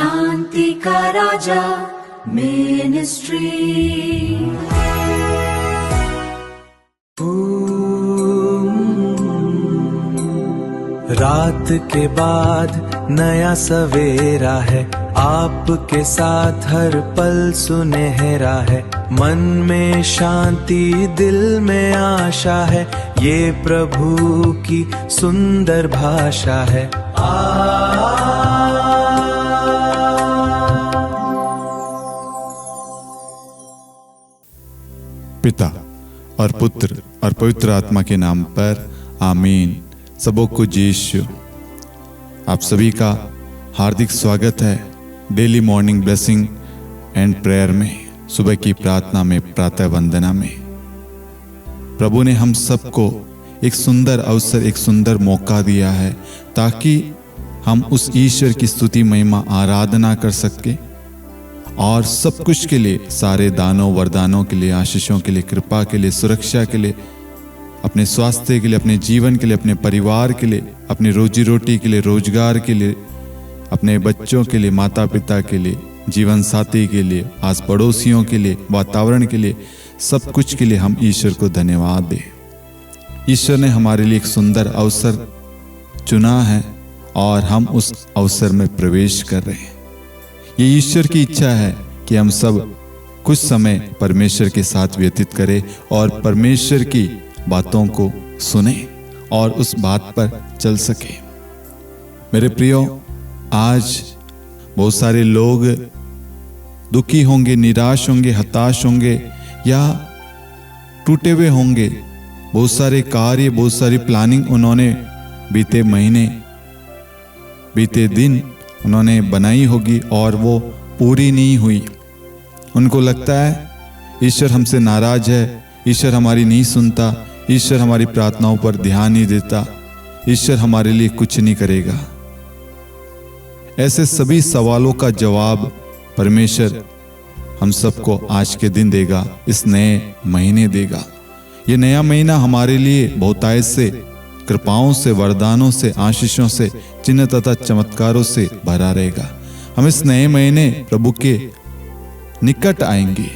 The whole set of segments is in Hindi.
शांति का राजा मिनिस्ट्री। रात के बाद नया सवेरा है, आपके साथ हर पल सुनहरा है। मन में शांति, दिल में आशा है, ये प्रभु की सुंदर भाषा है। पिता और पुत्र और पवित्र आत्मा के नाम पर आमीन। सबों को यीशु। आप सभी का हार्दिक स्वागत है daily morning blessing and prayer में, सुबह की प्रार्थना में, प्रातः वंदना में। प्रभु ने हम सबको एक सुंदर अवसर, एक सुंदर मौका दिया है ताकि हम उस ईश्वर की स्तुति, महिमा, आराधना कर सके और सब कुछ के लिए, सारे दानों, वरदानों के लिए, आशीषों के लिए, कृपा के लिए, सुरक्षा के लिए, अपने स्वास्थ्य के लिए, अपने जीवन के लिए, अपने परिवार के लिए, अपनी रोजी रोटी के लिए, रोजगार के लिए, अपने बच्चों के लिए, माता पिता के लिए, जीवन साथी के लिए, आस पड़ोसियों के लिए, वातावरण के लिए, सब कुछ के लिए हम ईश्वर को धन्यवाद दें। ईश्वर ने हमारे लिए एक सुंदर अवसर चुना है और हम उस अवसर में प्रवेश कर रहे हैं। ये ईश्वर की इच्छा है कि हम सब कुछ समय परमेश्वर के साथ व्यतीत करें और परमेश्वर की बातों को सुने और उस बात पर चल सके। मेरे प्रियो, आज बहुत सारे लोग दुखी होंगे, निराश होंगे, हताश होंगे या टूटे हुए होंगे। बहुत सारे कार्य, बहुत सारी प्लानिंग उन्होंने बीते महीने, बीते दिन उन्होंने बनाई होगी और वो पूरी नहीं हुई। उनको लगता है ईश्वर हमसे नाराज है, ईश्वर हमारी नहीं सुनता, ईश्वर हमारी प्रार्थनाओं पर ध्यान नहीं देता, ईश्वर हमारे लिए कुछ नहीं करेगा। ऐसे सभी सवालों का जवाब परमेश्वर हम सबको आज के दिन देगा, इस नए महीने देगा। ये नया महीना हमारे लिए बहुतायत से कृपाओं से, वरदानों से, आशीषों से, चिन्ह तथा चमत्कारों से भरा रहेगा। हम इस नए महीने प्रभु के निकट आएंगे।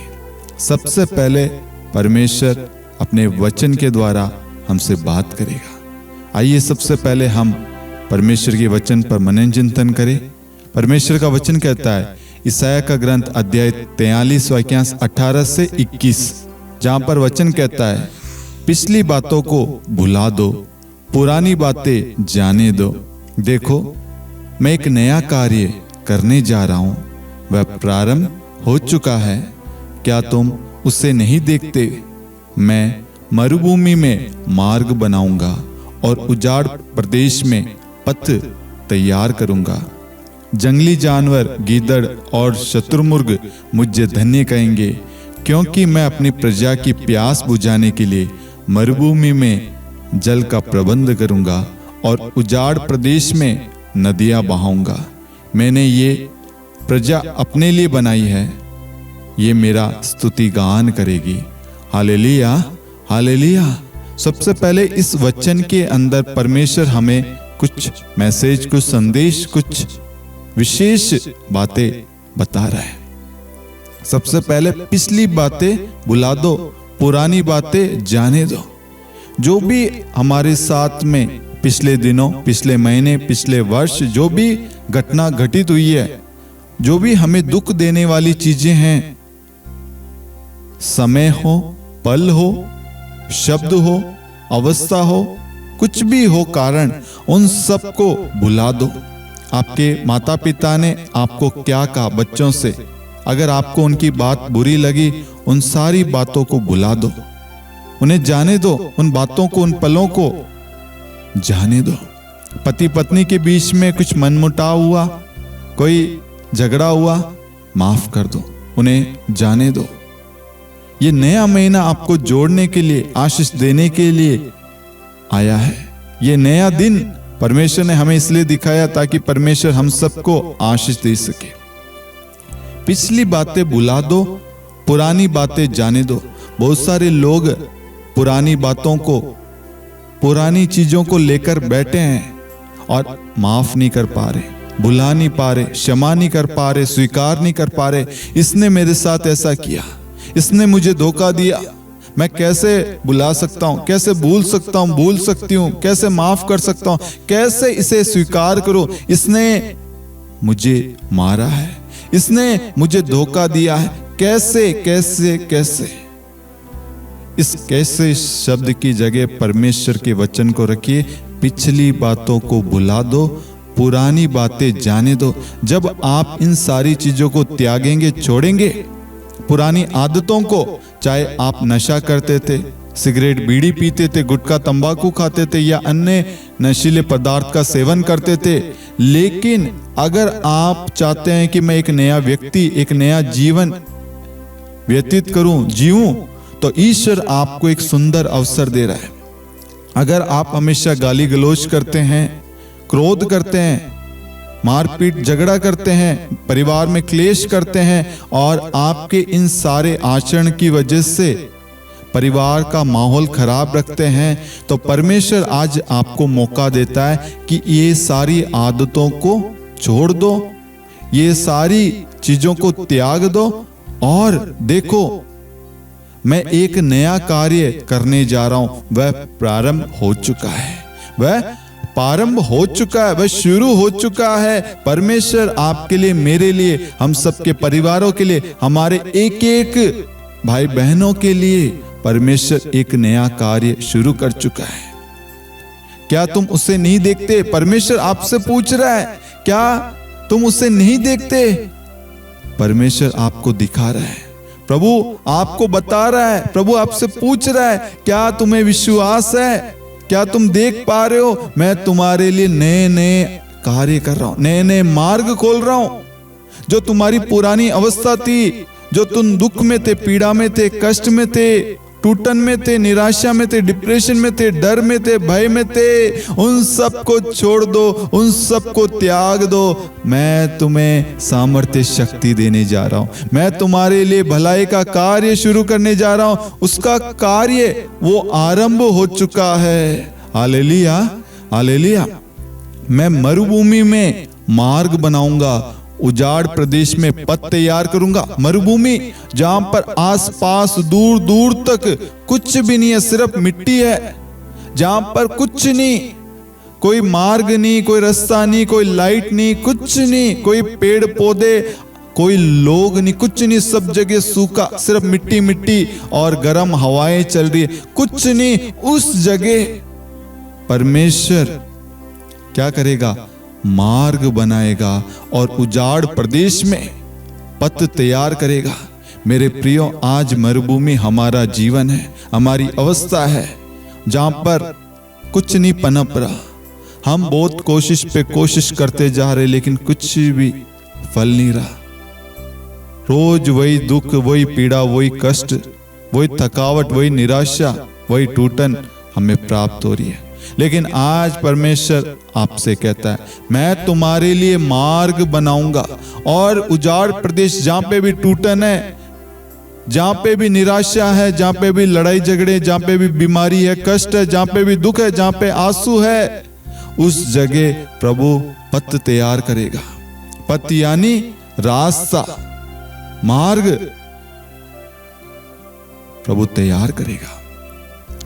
सबसे पहले परमेश्वर अपने वचन के द्वारा हमसे बात करेगा। आइए सबसे पहले हम परमेश्वर के वचन पर मनन चिंतन करें। परमेश्वर का वचन कहता है, ईसाया का ग्रंथ अध्याय 43 वाक्यांश 18 से 21, जहां पर वचन कहता है, पिछली बातों को भुला दो, पुरानी बातें जाने दो। देखो, मैं एक नया कार्य करने जा रहा हूं, वह प्रारंभ हो चुका है, क्या तुम उसे नहीं देखते? मैं मरुभूमि में मार्ग बनाऊंगा और उजाड़ प्रदेश में पथ तैयार करूंगा। जंगली जानवर, गीदड़ और शत्रुमुर्ग मुझे धन्य कहेंगे, क्योंकि मैं अपनी प्रजा की प्यास बुझाने के लिए मरुभूमि में जल का प्रबंध करूंगा और उजाड़ प्रदेश में नदियां बहाऊंगा। मैंने ये प्रजा अपने लिए बनाई है, ये मेरा स्तुति गान करेगी। Hallelujah, hallelujah. सबसे पहले इस वचन के अंदर परमेश्वर हमें कुछ मैसेज, कुछ संदेश, कुछ विशेष बातें बता रहा है। सबसे पहले पिछली बातें भुला दो, पुरानी बातें जाने दो। जो भी हमारे साथ में पिछले दिनों, पिछले महीने, पिछले वर्ष जो भी घटना घटित हुई है, जो भी हमें दुख देने वाली चीजें हैं, समय हो, पल हो, शब्द हो, अवस्था हो, कुछ भी हो कारण, उन सब को भुला दो। आपके माता पिता ने आपको क्या कहा बच्चों से, अगर आपको उनकी बात बुरी लगी, उन सारी बातों को भुला दो, उन्हें जाने दो, उन बातों को, उन पलों को जाने दो। पति पत्नी के बीच में कुछ मनमुटाव हुआ, कोई झगड़ा हुआ, माफ कर दो, उन्हें जाने दो। ये नया महीना आपको जोड़ने के लिए, आशीष देने के लिए आया है। ये नया दिन परमेश्वर ने हमें इसलिए दिखाया ताकि परमेश्वर हम सबको आशीष दे सके। पिछली बातें भुला दो, पुरानी बातें जाने दो। बहुत सारे लोग पुरानी बातों को, पुरानी चीजों को लेकर बैठे हैं और माफ नहीं कर पा रहे, भुला नहीं पा रहे, क्षमा नहीं कर पा रहे, स्वीकार नहीं कर पा रहे। इसने मेरे साथ ऐसा किया, इसने मुझे धोखा दिया, मैं कैसे भुला सकता हूँ, कैसे भूल सकता हूँ, भूल सकती हूँ, कैसे माफ कर सकता हूँ, कैसे इसे स्वीकार करूं। इसने मुझे मारा है, इसने मुझे धोखा दिया है, कैसे कैसे कैसे। इस कैसे शब्द की जगह परमेश्वर के वचन को रखिए। पिछली बातों को भुला दो, पुरानी बातें जाने दो। जब आप इन सारी चीजों को त्यागेंगे, छोड़ेंगे, पुरानी आदतों को, चाहे आप नशा करते थे, सिगरेट बीड़ी पीते थे, गुटखा तंबाकू खाते थे या अन्य नशीले पदार्थ का सेवन करते थे, लेकिन अगर आप चाहते हैं कि मैं एक नया व्यक्ति, एक नया जीवन व्यतीत करूं, जीऊं, तो ईश्वर आपको एक सुंदर अवसर दे रहा है। अगर आप हमेशा गाली गलौज करते हैं, क्रोध करते हैं, मारपीट झगड़ा करते हैं, परिवार में क्लेश करते हैं और आपके इन सारे आचरण की वजह से परिवार का माहौल खराब रखते हैं, तो परमेश्वर आज आपको मौका देता है कि ये सारी आदतों को छोड़ दो, ये सारी चीजों को त्याग दो और देखो मैं एक नया कार्य करने जा रहा हूं। वह प्रारंभ हो चुका है, वह प्रारंभ हो चुका है, वह शुरू हो चुका है। परमेश्वर आपके लिए, मेरे लिए, हम सबके परिवारों के लिए, हमारे एक एक भाई बहनों के लिए परमेश्वर एक नया कार्य शुरू कर चुका है। क्या तुम उसे नहीं देखते? परमेश्वर आपसे पूछ रहा है, क्या तुम उसे नहीं देखते? परमेश्वर आपको दिखा रहा है, प्रभु आपको बता रहा है, प्रभु आपसे पूछ रहा है, क्या तुम्हें विश्वास है? क्या तुम देख पा रहे हो? मैं तुम्हारे लिए नए नए कार्य कर रहा हूं, नए नए मार्ग खोल रहा हूं। जो तुम्हारी पुरानी अवस्था थी, जो तुम दुख में थे, पीड़ा में थे, कष्ट में थे, टूटन में थे, निराशा में थे, डिप्रेशन में थे, डर में थे, भय में थे, उन सब को छोड़ दो, उन सब को त्याग दो। मैं तुम्हें सामर्थ्य शक्ति देने जा रहा हूं, मैं तुम्हारे लिए भलाई का कार्य शुरू करने जा रहा हूं। उसका कार्य वो आरंभ हो चुका है। Hallelujah, hallelujah. मैं मरुभूमि में मार्ग बनाऊंगा, उजाड़ प्रदेश में पथ तैयार करूंगा। मरुभूमि जहां पर आसपास दूर दूर तक कुछ भी नहीं है, सिर्फ मिट्टी है, जहां पर कुछ नहीं, कोई मार्ग नहीं, कोई रास्ता नहीं, कोई लाइट नहीं, कुछ नहीं, कोई पेड़ पौधे, कोई लोग नहीं, कुछ नहीं, सब जगह सूखा, सिर्फ मिट्टी मिट्टी और गर्म हवाएं चल रही है, कुछ नहीं। उस जगह परमेश्वर क्या करेगा? मार्ग बनाएगा और उजाड़ प्रदेश में पथ तैयार करेगा। मेरे प्रियो, आज मरुभूमि हमारा जीवन है, हमारी अवस्था है, जहां पर कुछ नहीं पनप रहा। हम बहुत कोशिश पे कोशिश करते जा रहे, लेकिन कुछ भी फल नहीं रहा। रोज वही दुख, वही पीड़ा, वही कष्ट, वही थकावट, वही निराशा, वही टूटन हमें प्राप्त हो रही है। लेकिन आज परमेश्वर आपसे कहता है, मैं तुम्हारे लिए मार्ग बनाऊंगा और उजाड़ प्रदेश, जहां पे भी टूटन है, जहां पे भी निराशा है, जहां पे भी लड़ाई झगड़े, जहां पे भी बीमारी है, कष्ट है, जहां पे भी दुख है, जहां पे आंसू है, उस जगह प्रभु पथ तैयार करेगा। पथ यानी रास्ता, मार्ग प्रभु तैयार करेगा।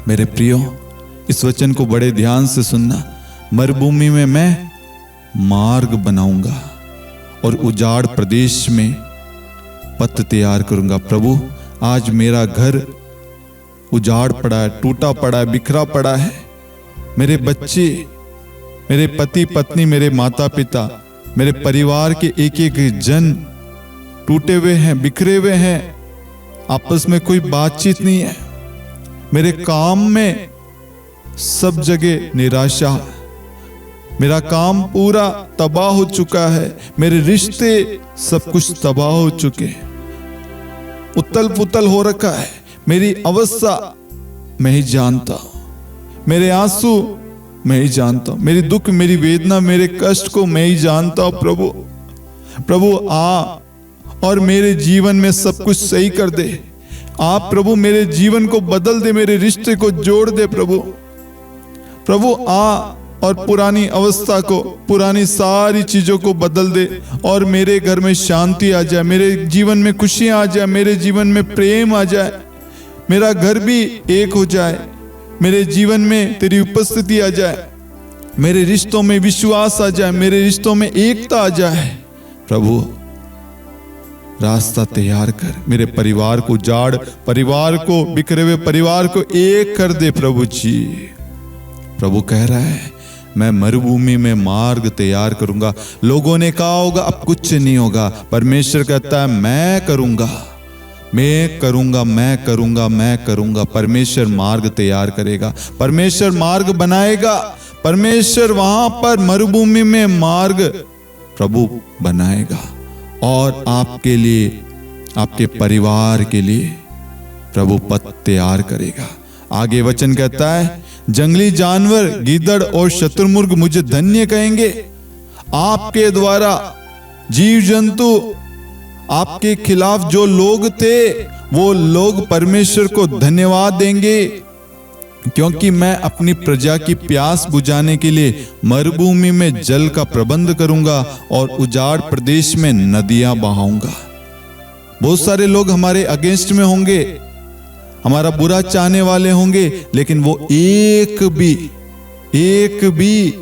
मेरे प्रियो, इस वचन को बड़े ध्यान से सुनना। मरुभूमि में मैं मार्ग बनाऊंगा और उजाड़ प्रदेश में पथ तैयार करूंगा। प्रभु, आज मेरा घर उजाड़ पड़ा है, टूटा पड़ा है, बिखरा पड़ा है। मेरे बच्चे, मेरे पति पत्नी, मेरे माता पिता, मेरे परिवार के एक एक जन टूटे हुए हैं, बिखरे हुए हैं, आपस में कोई बातचीत नहीं है। मेरे काम में सब जगह निराशा, मेरा काम पूरा तबाह हो चुका है, मेरे रिश्ते सब कुछ तबाह हो चुके, उतल पुतल हो रखा है। मेरी अवस्था मैं ही जानता हूं, मेरे आंसू मैं ही जानता हूं, मेरी दुख, मेरी वेदना, मेरे कष्ट को मैं ही जानता हूं। प्रभु, प्रभु आ और मेरे जीवन में सब कुछ सही कर दे। आप प्रभु मेरे जीवन को बदल दे, मेरे रिश्ते को जोड़ दे। प्रभु, प्रभु आ और पुरानी अवस्था को, पुरानी सारी चीजों को बदल दे और मेरे घर में शांति आ जाए, मेरे जीवन में खुशियां आ जाए, मेरे जीवन में प्रेम आ जाए, मेरा घर भी एक हो जाए, मेरे जीवन में तेरी उपस्थिति आ जाए, मेरे रिश्तों में विश्वास आ जाए, मेरे रिश्तों में एकता आ जाए। प्रभु रास्ता तैयार कर, मेरे परिवार को उजाड़, परिवार को, बिखरे हुए परिवार को एक कर दे प्रभु जी। प्रभु कह रहा है मैं मरुभूमि में मार्ग तैयार करूंगा। लोगों ने कहा होगा अब कुछ नहीं होगा, परमेश्वर कहता है मैं करूंगा, मैं करूंगा, मैं करूंगा, मैं करूंगा। परमेश्वर मार्ग तैयार करेगा, परमेश्वर मार्ग बनाएगा, परमेश्वर वहां पर मरुभूमि में मार्ग प्रभु बनाएगा और आपके लिए, आपके परिवार के लिए प्रभु पथ तैयार करेगा। आगे वचन कहता है जंगली जानवर, गीदड़ और शत्रुमुर्ग मुझे धन्य कहेंगे। आपके द्वारा जीव जंतु, आपके खिलाफ जो लोग थे वो लोग परमेश्वर को धन्यवाद देंगे, क्योंकि मैं अपनी प्रजा की प्यास बुझाने के लिए मरुभूमि में जल का प्रबंध करूंगा और उजाड़ प्रदेश में नदियां बहाऊंगा। बहुत सारे लोग हमारे अगेंस्ट में होंगे, हमारा बुरा चाहने वाले होंगे, लेकिन वो एक भी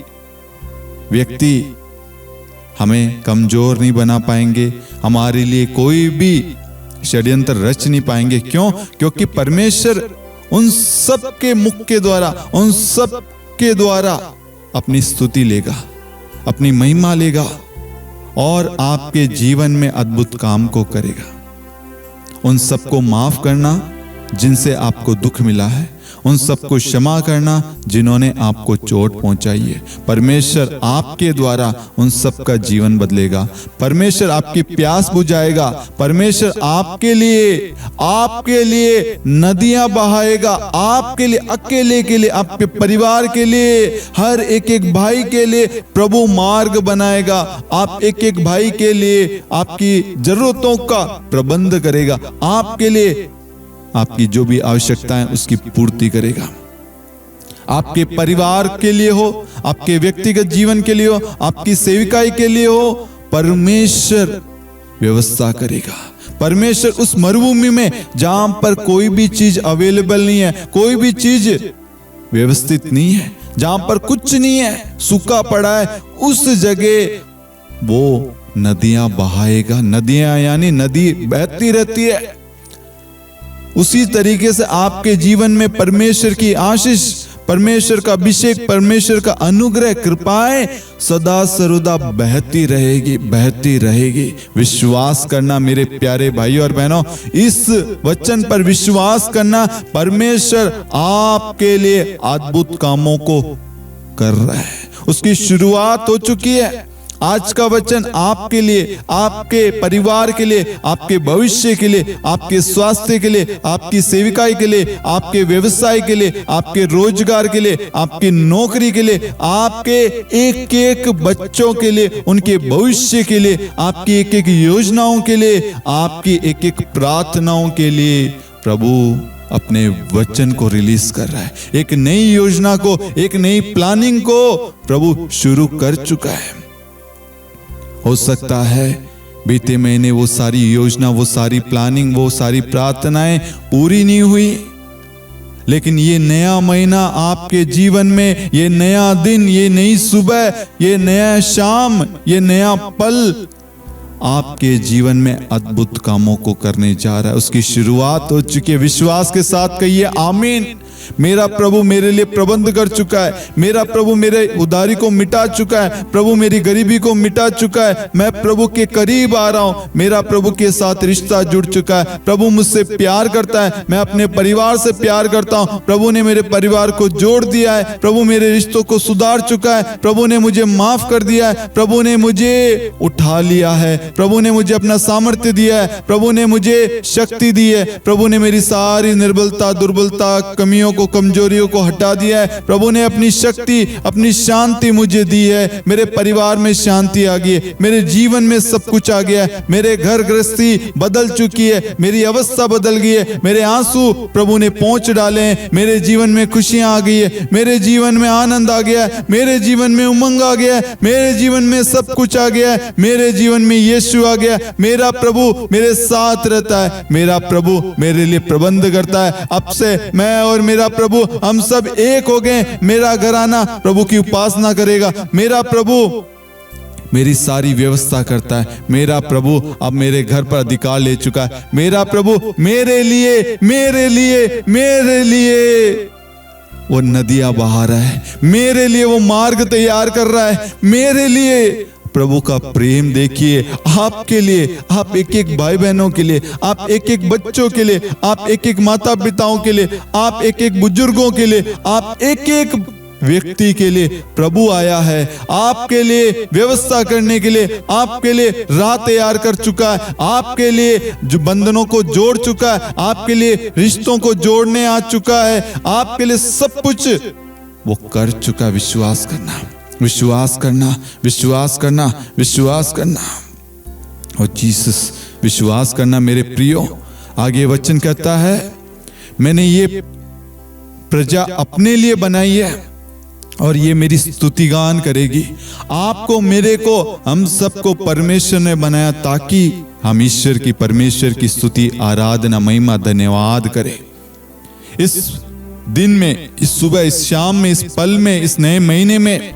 व्यक्ति हमें कमजोर नहीं बना पाएंगे, हमारे लिए कोई भी षड्यंत्र रच नहीं पाएंगे। क्यों? क्योंकि परमेश्वर उन सब के मुख के द्वारा, उन सब के द्वारा अपनी स्तुति लेगा, अपनी महिमा लेगा और आपके जीवन में अद्भुत काम को करेगा। उन सबको माफ करना जिनसे आपको दुख मिला है, उन सबको क्षमा करना जिन्होंने आपको चोट पहुंचाई है। परमेश्वर आपके द्वारा उन सब का जीवन बदलेगा, परमेश्वर आपकी प्यास बुझाएगा, परमेश्वर आपके लिए नदियां बहाएगा, आपके लिए, अकेले के लिए, आपके परिवार के लिए, हर एक भाई के लिए प्रभु मार्ग बनाएगा। आप एक भाई के लिए आपकी जरूरतों का प्रबंध करेगा, आपके लिए आपकी जो भी आवश्यकता है उसकी पूर्ति करेगा। आपके परिवार के लिए हो, आपके व्यक्तिगत जीवन के लिए हो, आपकी सेविकाई के लिए हो, परमेश्वर व्यवस्था करेगा। परमेश्वर उस मरुभूमि में जहां पर कोई भी चीज अवेलेबल नहीं है, कोई भी चीज व्यवस्थित नहीं है, जहां पर कुछ नहीं है, सूखा पड़ा है, उस जगह वो नदियां बहाएगा। नदियां यानी नदी बहती रहती है। उसी तरीके से आपके जीवन में परमेश्वर की आशीष, परमेश्वर का अभिषेक, परमेश्वर का अनुग्रह, कृपाएं सदा सर्वदा बहती रहेगी, बहती रहेगी। विश्वास करना मेरे प्यारे भाइयों और बहनों, इस वचन पर विश्वास करना। परमेश्वर आपके लिए अद्भुत कामों को कर रहा है, उसकी शुरुआत हो चुकी है। आज का वचन आपके लिए, आपके परिवार के लिए, आपके भविष्य के लिए, आपके स्वास्थ्य के लिए, आपकी सेविकाई के लिए, आपके व्यवसाय के लिए, आपके रोजगार के लिए, आपकी नौकरी के लिए, आपके एक बच्चों के लिए, उनके भविष्य के लिए, आपकी एक योजनाओं के लिए, आपकी एक प्रार्थनाओं के लिए प्रभु अपने वचन को रिलीज कर रहा है। एक नई योजना को, एक नई प्लानिंग को प्रभु शुरू कर चुका है। हो सकता है बीते महीने वो सारी योजना, वो सारी प्लानिंग, वो सारी प्रार्थनाएं पूरी नहीं हुई, लेकिन ये नया महीना आपके जीवन में, ये नया दिन, ये नई सुबह, ये नया शाम, ये नया पल आपके जीवन में अद्भुत कामों को करने जा रहा है। उसकी शुरुआत हो चुकी है। विश्वास के साथ कहिए आमीन। मेरा प्रभु मेरे लिए प्रबंध कर चुका है, मेरा प्रभु मेरे उधारी को मिटा चुका है, प्रभु मेरी गरीबी को मिटा चुका है, मैं प्रभु के करीब आ रहा हूं, मेरा प्रभु के साथ रिश्ता जुड़ चुका है, प्रभु मुझसे प्यार करता है, मैं अपने परिवार से प्यार करता हूं, प्रभु ने मेरे परिवार को जोड़ दिया है, प्रभु मेरे रिश्तों को सुधार चुका है, प्रभु ने मुझे माफ कर दिया है, प्रभु ने मुझे उठा लिया है, प्रभु ने मुझे अपना सामर्थ्य दिया है, प्रभु ने मुझे शक्ति दी है, प्रभु ने मेरी सारी निर्बलता, दुर्बलता, कमियों कमियों को, कमजोरियों को हटा दिया है। प्रभु ने अपनी शक्ति, अपनी शांति मुझे दी है। मेरे परिवार में शांति आ गई है, मेरे जीवन में सब कुछ आ गया है, मेरे घर गृहस्थी बदल चुकी है, मेरी अवस्था बदल गई है, मेरे आंसू प्रभु ने पोंछ डाले हैं, मेरे जीवन में खुशियां आ गई है, मेरे जीवन में आनंद आ गया है, मेरे जीवन में उमंग आ गया है, मेरे जीवन में सब कुछ आ गया है, मेरे जीवन में यीशु आ गया। मेरा प्रभु मेरे साथ रहता है, मेरा प्रभु मेरे लिए प्रबंध करता है। अब से मैं और मेरा प्रभु हम सब एक हो गए। मेरा घराना प्रभु की उपासना करेगा, मेरा प्रभु मेरी सारी व्यवस्था करता है, मेरा प्रभु अब मेरे घर पर अधिकार ले चुका है, मेरा प्रभु मेरे लिए मेरे लिए मेरे लिए वो नदियां बहा रहा है, मेरे लिए वो मार्ग तैयार कर रहा है, मेरे लिए। प्रभु का प्रेम देखिए, आपके लिए, आप एक एक भाई बहनों के लिए, आप एक एक बच्चों के लिए, आप एक एक माता पिताओं के लिए, आप एक एक बुजुर्गों के लिए, आप एक एक व्यक्ति के लिए प्रभु आया है। आपके लिए व्यवस्था करने के लिए, आपके लिए राह तैयार कर चुका है, आपके लिए जो बंधनों को जोड़ चुका है, आपके लिए रिश्तों को जोड़ने आ चुका है, आपके लिए सब कुछ वो कर चुका। विश्वास करना, विश्वास करना, विश्वास करना, विश्वास करना। और जीसस विश्वास करना मेरे प्रियो। आगे वचन कहता है, मैंने ये प्रजा अपने लिए बनाई है और ये मेरी स्तुतिगान करेगी। आपको, मेरे को, हम सबको परमेश्वर ने बनाया ताकि हम ईश्वर की, परमेश्वर की स्तुति, आराधना, महिमा, धन्यवाद करें। इस दिन में, इस सुबह, इस शाम में, इस पल में, इस नए महीने में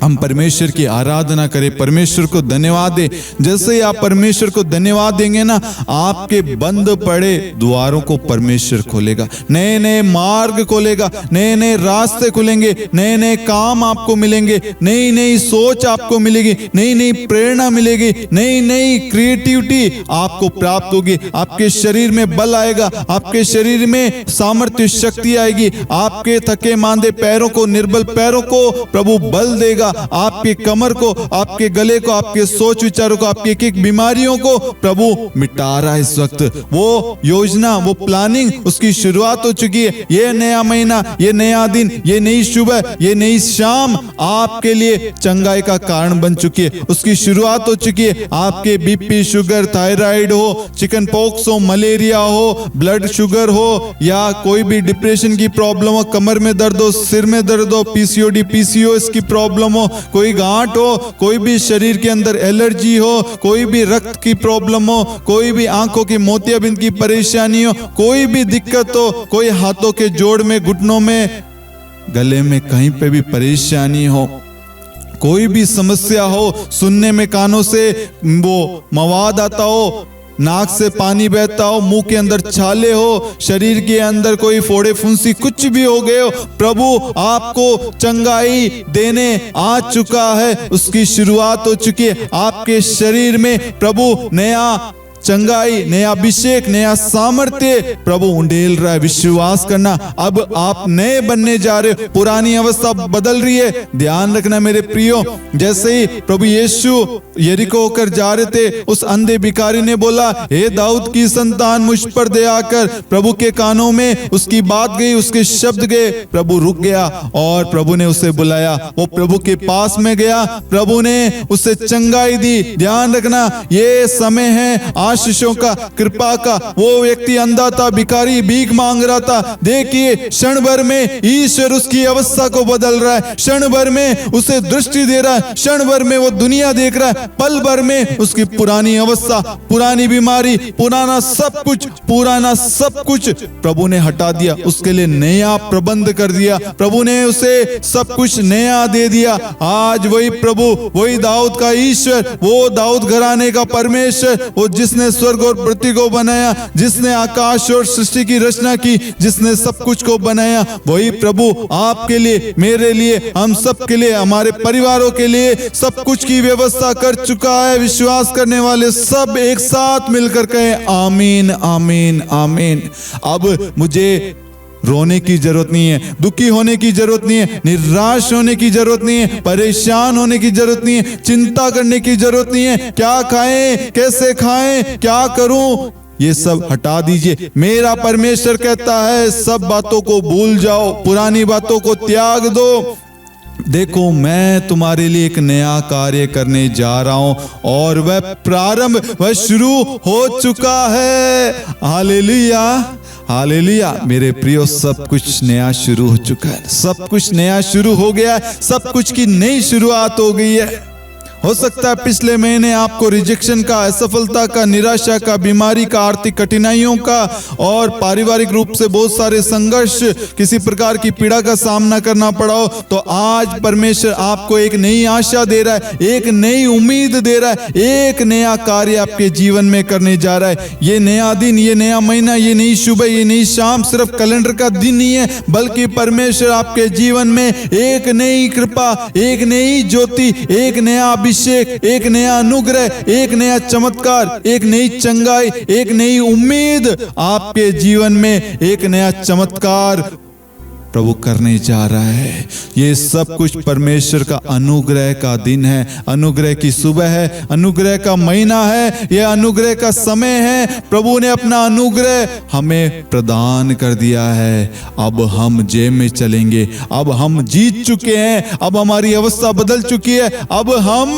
हम परमेश्वर की आराधना करें, परमेश्वर को धन्यवाद दें। जैसे ही आप परमेश्वर को धन्यवाद देंगे ना, आपके बंद पड़े द्वारों को परमेश्वर खोलेगा, नए नए मार्ग खोलेगा, नए नए रास्ते खुलेंगे, नए नए काम आपको मिलेंगे, नई नई सोच आपको मिलेगी, नई नई प्रेरणा मिलेगी, नई नई क्रिएटिविटी आपको प्राप्त होगी। आपके शरीर में बल आएगा, आपके शरीर में सामर्थ्य, शक्ति आएगी। आपके थके मांदे पैरों को, निर्बल पैरों को प्रभु बल देगा। आपके कमर को, आपके गले को, आपके सोच विचारों को, आपकी एक एक बीमारियों को प्रभु मिटा रहा है। इस वक्त वो योजना, वो प्लानिंग, उसकी शुरुआत हो चुकी है। ये नया महीना, ये नया दिन, ये नई सुबह, ये नई शाम आपके लिए चंगाई का कारण बन चुकी है। उसकी शुरुआत हो चुकी है। आपके बीपी, शुगर, थायराइड हो, चिकन पॉक्स हो, मलेरिया हो, ब्लड शुगर हो, या कोई भी डिप्रेशन की प्रॉब्लम हो, कमर में दर्द हो, सिर में दर्द हो, पीसीओडी, पीसीओएस की प्रॉब्लम हो, कोई गांठ हो, कोई भी शरीर के अंदर एलर्जी हो, कोई भी रक्त की प्रॉब्लम हो, कोई भी आंखों की मोतियाबिंद की परेशानी हो, कोई भी दिक्कत हो, कोई हाथों के जोड़ में, घुटनों में, गले में कहीं पे भी परेशानी हो, कोई भी समस्या हो, सुनने में कानों से वो मवाद आता हो, नाक से पानी बहता हो, मुंह के अंदर छाले हो, शरीर के अंदर कोई फोड़े फुंसी कुछ भी हो गए हो, प्रभु आपको चंगाई देने आ चुका है। उसकी शुरुआत हो चुकी है। आपके शरीर में प्रभु नया चंगाई, नया अभिषेक, नया सामर्थ्य प्रभु उंडेल रहा है। विश्वास करना, अब आप नए बनने जा रहे हो। पुरानी अवस्था बदल रही है। ध्यान रखना मेरे प्रियो, जैसे ही प्रभु यीशु यरीको होकर जा रहे थे, उस अंधे भिखारी ने बोला, हे दाऊद की संतान, मुझ पर दया कर। प्रभु के कानों में उसकी बात गई, उसके शब्द गए। प्रभु रुक गया और प्रभु ने उसे बुलाया। वो प्रभु के पास में गया, प्रभु ने उसे चंगाई दी। ध्यान रखना, ये समय है आशीषों का, कृपा का। वो व्यक्ति अंधा था, भिखारी, भीख मांग रहा था। देखिए, क्षण भर में ईश्वर उसकी अवस्था को बदल रहा है। क्षण भर में उसे दृष्टि दे रहा है। क्षण भर में वो दुनिया देख रहा है। पल भर में उसकी पुरानी अवस्था, पुरानी बीमारी, पुराना सब कुछ प्रभु ने हटा दिया। उसके लिए नया प्रबंध कर दिया। प्रभु ने उसे सब कुछ नया दे दिया। आज वही प्रभु, वही दाऊद का ईश्वर, वो दाऊद घराने का परमेश्वर, वो जिसने स्वर्ग और पृथ्वी को बनाया, जिसने आकाश और सृष्टि की रचना की, जिसने सब कुछ को बनाया, वही प्रभु आपके लिए, मेरे लिए, हम सब के लिए, हमारे परिवारों के लिए सब कुछ की व्यवस्था कर चुका है। विश्वास करने वाले सब एक साथ मिलकर कहें आमीन, आमीन, आमीन। अब मुझे रोने की जरूरत नहीं है, दुखी होने की जरूरत नहीं है, निराश होने की जरूरत नहीं है, परेशान होने की जरूरत नहीं है, चिंता करने की जरूरत नहीं है। क्या खाएं, कैसे खाएं, क्या करूं, ये सब हटा दीजिए। मेरा परमेश्वर कहता है सब बातों को भूल जाओ, पुरानी बातों को त्याग दो। देखो मैं तुम्हारे लिए एक नया कार्य करने जा रहा हूं और वह शुरू हो चुका है। Hallelujah, hallelujah. मेरे प्रियो, सब कुछ नया शुरू हो चुका है, सब कुछ नया शुरू हो गया है, सब कुछ की नई शुरुआत हो गई है। हो सकता है पिछले महीने आपको रिजेक्शन का, असफलता का, निराशा का, बीमारी का, आर्थिक कठिनाइयों का और पारिवारिक रूप से बहुत सारे संघर्ष, किसी प्रकार की पीड़ा का सामना करना पड़ा हो, तो आज परमेश्वर आपको एक नई आशा दे रहा है, एक नई उम्मीद दे रहा है, एक नया कार्य आपके जीवन में करने जा रहा है। ये नया दिन, ये नया महीना, ये नई सुबह, ये नई शाम सिर्फ कैलेंडर का दिन नहीं है, बल्कि परमेश्वर आपके जीवन में एक नई कृपा, एक नई ज्योति, एक नया अभिषेक, एक नया अनुग्रह, एक नया चमत्कार, एक नई चंगाई, एक नई उम्मीद, आपके जीवन में एक नया चमत्कार प्रभु करने जा रहा है। ये सब कुछ परमेश्वर का अनुग्रह का दिन है, अनुग्रह की सुबह है, अनुग्रह का महीना है, यह अनुग्रह का समय है। प्रभु ने अपना अनुग्रह हमें प्रदान कर दिया है। अब हम जय में चलेंगे, अब हम जीत चुके हैं, अब हमारी अवस्था बदल चुकी है, अब हम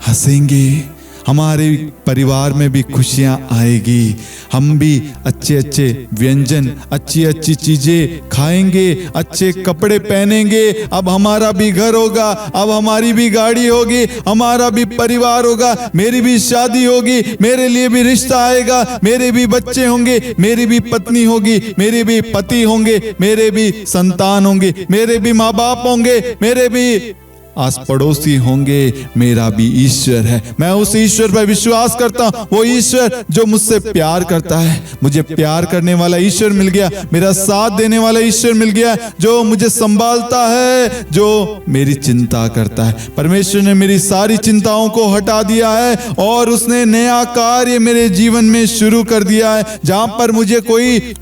हंसेंगे, हमारे परिवार में भी खुशियां आएगी, हम भी अच्छे अच्छे व्यंजन, अच्छी अच्छी चीजें खाएंगे, अच्छे कपड़े पहनेंगे। अब हमारा भी घर होगा, अब हमारी भी गाड़ी होगी, हमारा भी परिवार होगा, मेरी भी शादी होगी, मेरे लिए भी रिश्ता आएगा, मेरे भी बच्चे होंगे, मेरी भी पत्नी होगी, मेरे भी पति होंगे, मेरे भी संतान होंगे, मेरे भी माँ बाप होंगे, मेरे भी आस पड़ोसी होंगे। मेरा भी ईश्वर है, मैं उस ईश्वर पर विश्वास करता हूं, वो ईश्वर जो मुझसे प्यार करता है। मुझे प्यार करने वाला ईश्वर मिल गया, मेरा साथ देने वाला ईश्वर मिल गया, जो मुझे संभालता है, जो मेरी चिंता करता है। परमेश्वर ने मेरी सारी चिंताओं को हटा दिया है और उसने नया कार्य मेरे जीवन में शुरू कर दिया है। जहां पर मुझे कोई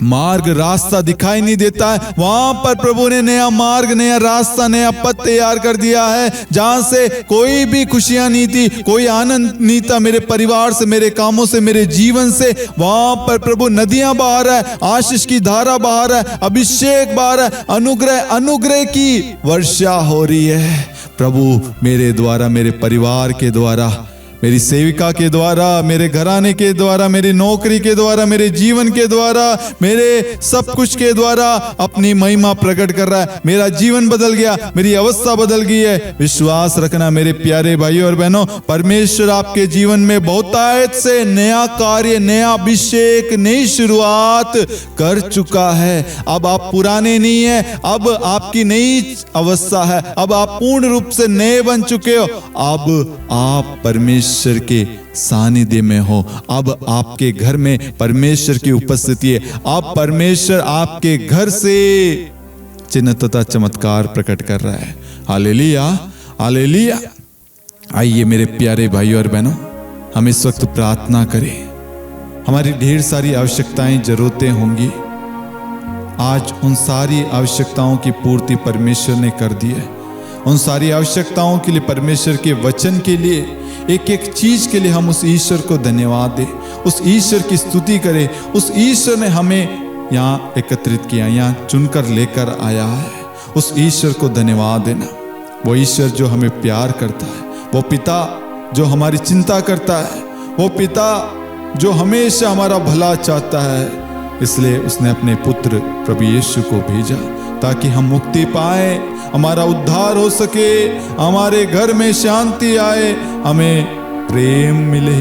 मार्ग, रास्ता दिखाई नहीं देता है, वहां पर प्रभु ने नया मार्ग, नया रास्ता, नया पथ तैयार कर दिया है। जहां से कोई भी खुशियां नहीं थी, कोई आनंद नहीं था मेरे परिवार से, मेरे कामों से, मेरे जीवन से, वहां पर प्रभु नदियां बहा रहा है, आशीष की धारा बहा रहा है, अभिषेक बहा रहा है, अनुग्रह की वर्षा हो रही है। प्रभु मेरे द्वारा, मेरे परिवार के द्वारा, मेरी सेविका के द्वारा, मेरे घराने के द्वारा, मेरी नौकरी के द्वारा, मेरे जीवन के द्वारा, मेरे सब कुछ के द्वारा अपनी महिमा प्रकट कर रहा है। मेरा जीवन बदल गया, मेरी अवस्था बदल गई है। विश्वास रखना मेरे प्यारे भाइयों और बहनों, परमेश्वर आपके जीवन में बहुतायत से नया कार्य, नया अभिषेक, नई शुरुआत कर चुका है। अब आप पुराने नहीं है, अब आपकी नई अवस्था है, अब आप पूर्ण रूप से नए बन चुके हो। अब आप परमेश्वर के सानिध्य में हो, अब आपके घर में परमेश्वर की उपस्थिति है, अब परमेश्वर आपके घर से चिन्ह तथा चमत्कार प्रकट कर रहा है। Hallelujah, hallelujah. आइए मेरे प्यारे भाइयों और बहनों, हम इस वक्त प्रार्थना करें। हमारी ढेर सारी आवश्यकताएं, जरूरतें होंगी। आज उन सारी आवश्यकताओं की पूर्ति परमेश्वर ने कर दी है। उन सारी आवश्यकताओं के लिए, परमेश्वर के वचन के लिए, एक एक चीज के लिए हम उस ईश्वर को धन्यवाद दें, उस ईश्वर की स्तुति करें। उस ईश्वर ने हमें यहाँ एकत्रित किया, यहाँ चुनकर लेकर आया है। उस ईश्वर को धन्यवाद देना। वो ईश्वर जो हमें प्यार करता है, वो पिता जो हमारी चिंता करता है, वो पिता जो हमेशा हमारा भला चाहता है। इसलिए उसने अपने पुत्र प्रभु यीशु को भेजा ताकि हम मुक्ति पाए, हमारा उद्धार हो सके, हमारे घर में शांति आए, हमें प्रेम मिले,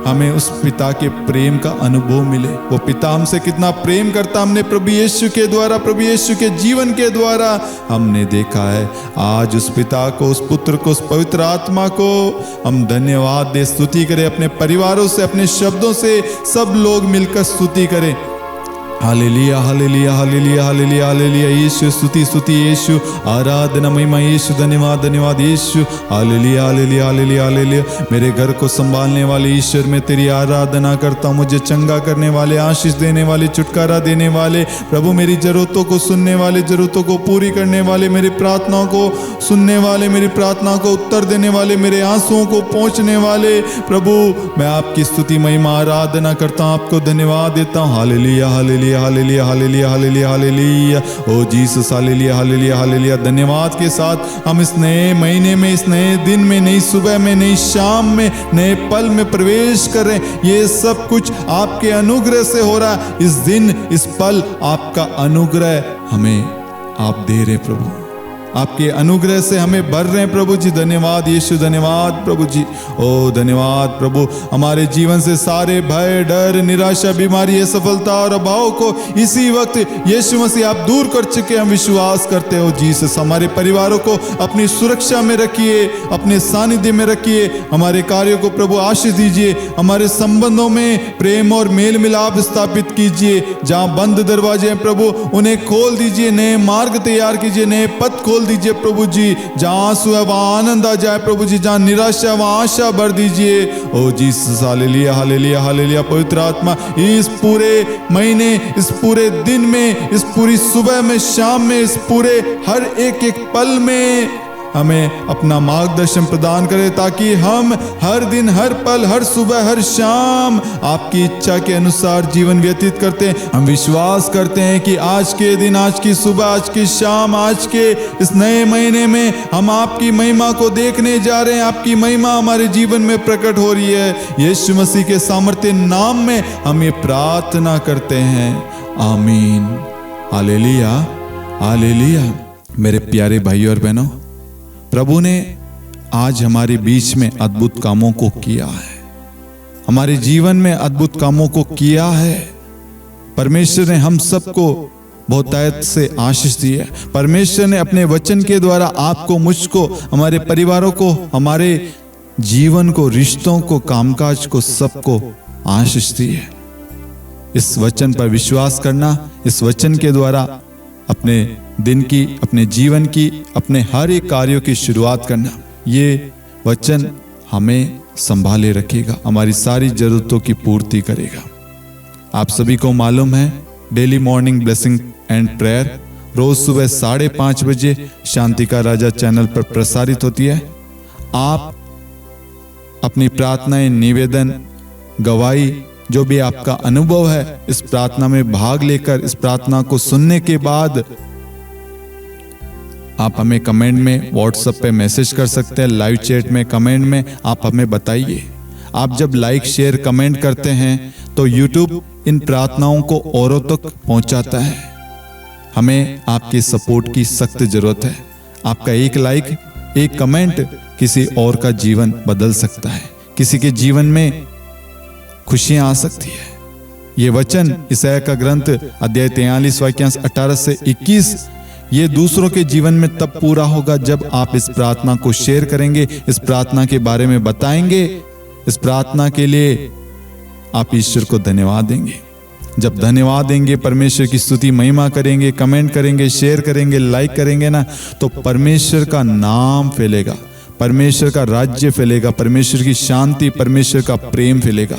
हमें उस पिता के प्रेम का अनुभव मिले। वो पिता हमसे कितना प्रेम करता, हमने प्रभु यीशु के द्वारा, प्रभु यीशु के जीवन के द्वारा हमने देखा है। आज उस पिता को, उस पुत्र को, उस पवित्र आत्मा को हम धन्यवाद दे, स्तुति करें। अपने परिवारों से, अपने शब्दों से सब लोग मिलकर स्तुति करें। Hallelujah hallelujah hallelujah hallelujah hallelujah. यीशु स्तुति स्तुति यीशु, आराधना महिमा यीशु, धन्यवाद धन्यवाद यीशु। Hallelujah hallelujah hallelujah hallelujah. मेरे घर को संभालने वाले ईश्वर, मैं तेरी आराधना करता हूँ। मुझे चंगा करने वाले, आशीष देने वाले, छुटकारा देने वाले प्रभु, मेरी जरूरतों को सुनने वाले, जरूरतों को पूरी करने वाले, मेरी प्रार्थनाओं को सुनने वाले, मेरी प्रार्थना को उत्तर देने वाले, मेरे आंसुओं को पहुँचने वाले प्रभु, मैं आपकी स्तुति महिमा आराधना करता हूँ, आपको धन्यवाद देता हूँ। Hallelujah hallelujah hallelujah hallelujah hallelujah hallelujah. Oh Jesus hallelujah hallelujah hallelujah. धन्यवाद के साथ हम इस नए महीने में, इस नए दिन में, नई सुबह में, नई शाम में, नए पल में प्रवेश कर रहे हैं। ये सब कुछ आपके अनुग्रह से हो रहा है। इस दिन, इस पल आपका अनुग्रह हमें आप दे रहे प्रभु, आपके अनुग्रह से हमें भर रहे हैं प्रभु जी। धन्यवाद यीशु, धन्यवाद प्रभु जी। ओ धन्यवाद प्रभु। हमारे जीवन से सारे भय, डर, निराशा, बीमारी, असफलता और अभाव को इसी वक्त यीशु मसीह आप दूर कर चुके, हम विश्वास करते हो जीसस। हमारे परिवारों को अपनी सुरक्षा में रखिए, अपने सानिध्य में रखिए। हमारे कार्यों को प्रभु आशीष दीजिए। हमारे संबंधों में प्रेम और मेल मिलाप स्थापित कीजिए। जहाँ बंद दरवाजे हैं प्रभु, उन्हें खोल दीजिए। नए मार्ग तैयार कीजिए, नए पथ खोल दीजिए प्रभु जी। जहां आंसू है वहां आनंद आ जाए प्रभु जी, जहां निराशा वहां आशा भर दीजिए। ओ जीसस हालेलुया हालेलुया हालेलुया। पवित्र आत्मा इस पूरे महीने, इस पूरे दिन में, इस पूरी सुबह में, शाम में, इस पूरे हर एक एक पल में हमें अपना मार्गदर्शन प्रदान करे, ताकि हम हर दिन, हर पल, हर सुबह, हर शाम आपकी इच्छा के अनुसार जीवन व्यतीत करते हैं। हम विश्वास करते हैं कि आज के दिन, आज की सुबह, आज की शाम, आज के इस नए महीने में हम आपकी महिमा को देखने जा रहे हैं। आपकी महिमा हमारे जीवन में प्रकट हो रही है। यीशु मसीह के सामर्थ्य नाम में हम ये प्रार्थना करते हैं, आमीन। Hallelujah hallelujah. मेरे प्यारे भाइयों और बहनों, प्रभु ने आज हमारे बीच में अद्भुत कामों को किया है, हमारे जीवन में अद्भुत कामों को किया है। परमेश्वर ने हम सबको बहुतायत से आशीष दी है। परमेश्वर ने अपने वचन के द्वारा आपको, मुझको, हमारे परिवारों को, हमारे जीवन को, रिश्तों को, कामकाज को, सबको आशीष दी है। इस वचन पर विश्वास करना, इस वचन के द्वारा अपने दिन की, अपने जीवन की, अपने हर एक कार्यों की शुरुआत करना, ये वचन हमें संभाले रखेगा, हमारी सारी जरूरतों की पूर्ति करेगा। आप सभी को मालूम है, daily morning blessing and prayer रोज सुबह 5:30 बजे शांति का राजा चैनल पर प्रसारित होती है। आप अपनी प्रार्थनाएं, निवेदन, गवाही, जो भी आपका अनुभव है, इस प्रार्थना में भाग लेकर, इस प्रार्थना को सुनने के बाद आप हमें कमेंट में, व्हाट्सएप पे मैसेज कर सकते हैं। लाइव चैट में, कमेंट में आप हमें बताइए। आप जब लाइक, शेयर, कमेंट करते हैं तो यूट्यूब इन प्रार्थनाओं को औरों तक पहुंचाता है। हमें आपके सपोर्ट की सख्त जरूरत है। आपका एक लाइक, एक कमेंट किसी और का जीवन बदल सकता है, किसी के जीवन में खुशियां आ सकती है। ये वचन ईसाया का ग्रंथ अध्याय 43 वाक्यांश 18 से 21, ये दूसरों के जीवन में तब पूरा होगा जब आप इस प्रार्थना को शेयर करेंगे, इस प्रार्थना के बारे में बताएंगे, इस प्रार्थना के लिए आप ईश्वर को धन्यवाद देंगे। जब धन्यवाद देंगे, परमेश्वर की स्तुति महिमा करेंगे, कमेंट करेंगे, शेयर करेंगे, लाइक करेंगे ना, तो परमेश्वर का नाम फैलेगा, परमेश्वर का राज्य फैलेगा, परमेश्वर की शांति, परमेश्वर का प्रेम फैलेगा।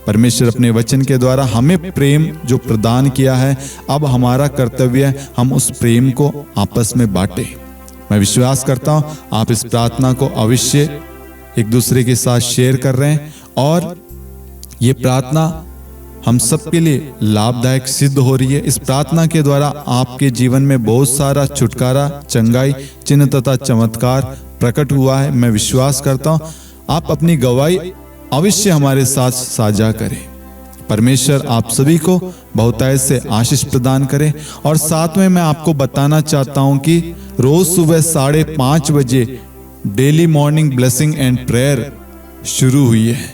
परमेश्वर अपने वचन के द्वारा हमें प्रेम जो प्रदान किया है, अब हमारा कर्तव्य है हम उस प्रेम को आपस में बांटें। मैं विश्वास करता हूं आप इस प्रार्थना को अवश्य एक दूसरे के साथ शेयर कर रहे हैं, और ये प्रार्थना हम सबके लिए लाभदायक सिद्ध हो रही है। इस प्रार्थना के द्वारा आपके जीवन में बहुत सारा छुटकारा, चंगाई, चिन्ह तथा चमत्कार प्रकट हुआ है। मैं विश्वास करता हूं आप अपनी गवाही अवश्य हमारे साथ साझा करें। परमेश्वर आप सभी को बहुतायत से आशीष प्रदान करे। और साथ में मैं आपको बताना चाहता हूं कि रोज सुबह 5:30 बजे daily morning blessing and prayer शुरू हुई है।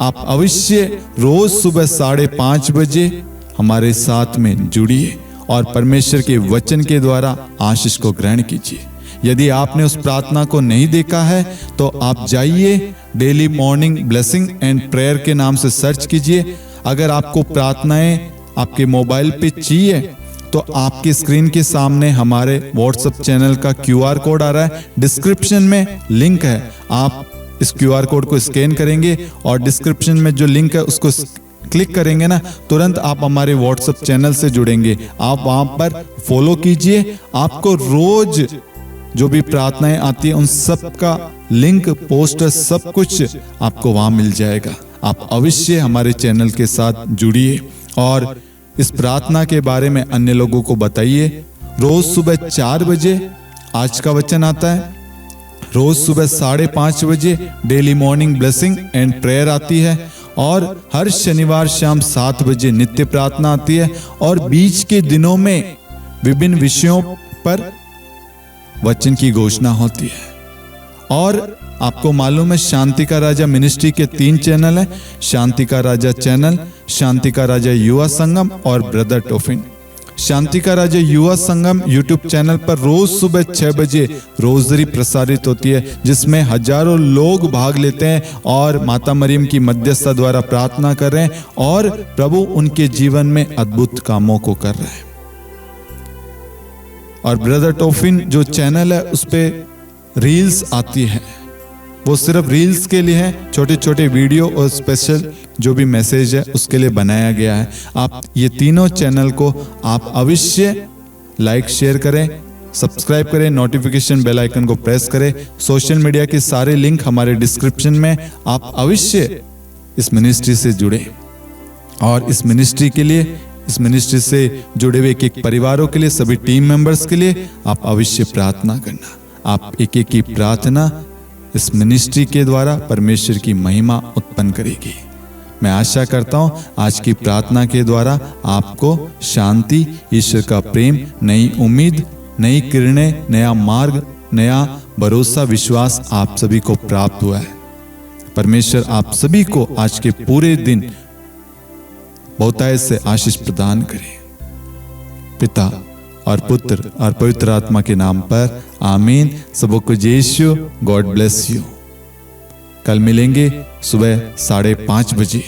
आप अवश्य रोज सुबह 5:30 बजे हमारे साथ में जुड़िए और परमेश्वर के वचन के द्वारा आशीष को ग्रहण कीजिए। यदि आपने उस प्रार्थना को नहीं देखा है तो आप जाइए, daily morning blessing and prayer के नाम से सर्च कीजिए। अगर आपको प्रार्थनाएं आपके मोबाइल पे चाहिए तो आपकी स्क्रीन के सामने हमारे व्हाट्सएप चैनल का QR कोड आ रहा है, डिस्क्रिप्शन में लिंक है। आप इस QR कोड को स्कैन करेंगे और डिस्क्रिप्शन में जो लिंक है उसको क्लिक करेंगे ना, तुरंत आप हमारे व्हाट्सएप चैनल से जुड़ेंगे। आप वहां पर फॉलो कीजिए, आपको रोज जो भी प्रार्थनाएं आती है उन सब का लिंक, पोस्टर, सब कुछ आपको वहां मिल जाएगा। आप अवश्य हमारे चैनल के साथ जुड़िए और इस प्रार्थना के बारे में अन्य लोगों को बताइए। रोज सुबह 4 बजे आज का वचन आता है, रोज सुबह 5:30 बजे daily morning blessing and prayer आती है और हर शनिवार शाम 7 बजे नित्य प्रार्थना आती है और बीच के दिनों में विभिन्न विषयों पर वचन की घोषणा होती है। और आपको मालूम है शांति का राजा मिनिस्ट्री के 3 चैनल हैं, शांति का राजा चैनल, शांति का राजा युवा संगम और ब्रदर टोफिन। शांति का राजा युवा संगम यूट्यूब चैनल पर रोज सुबह 6 बजे रोजरी प्रसारित होती है, जिसमें हजारों लोग भाग लेते हैं और माता मरियम की मध्यस्थता द्वारा प्रार्थना कर रहे हैं और प्रभु उनके जीवन में अद्भुत कामों को कर रहे हैं। और ब्रदर टोफिन जो चैनल है उस पे रील्स आती है, वो सिर्फ रील्स के लिए है, छोटे छोटे वीडियो और स्पेशल जो भी मैसेज है उसके लिए बनाया गया है। आप ये तीनों चैनल को आप अवश्य लाइक शेयर करें, सब्सक्राइब करें, नोटिफिकेशन बेल आइकन को प्रेस करें। सोशल मीडिया के सारे लिंक हमारे डिस्क्रिप्शन में। आप अवश्य इस मिनिस्ट्री से जुड़े और इस मिनिस्ट्री के लिए, इस मिनिस्ट्री से जुड़े हुए एक परिवारों के लिए, सभी टीम मेंबर्स के लिए आप अवश्य प्रार्थना करना। आप एक एक की प्रार्थना इस मिनिस्ट्री के द्वारा परमेश्वर की महिमा उत्पन्न करेगी। मैं आशा करता हूं आज की प्रार्थना के द्वारा आपको शांति, ईश्वर का प्रेम, नई उम्मीद, नई किरणें, नया मार्ग, नया भरोसा, विश्वास आप सभी को प्राप्त हुआ है। परमेश्वर आप सभी को आज के पूरे दिन बहुतायत से आशीष प्रदान करे। पिता और पुत्र और पवित्र आत्मा के नाम पर आमीन। सबको यीशु, गॉड ब्लेस यू। कल मिलेंगे सुबह 5:30 बजे।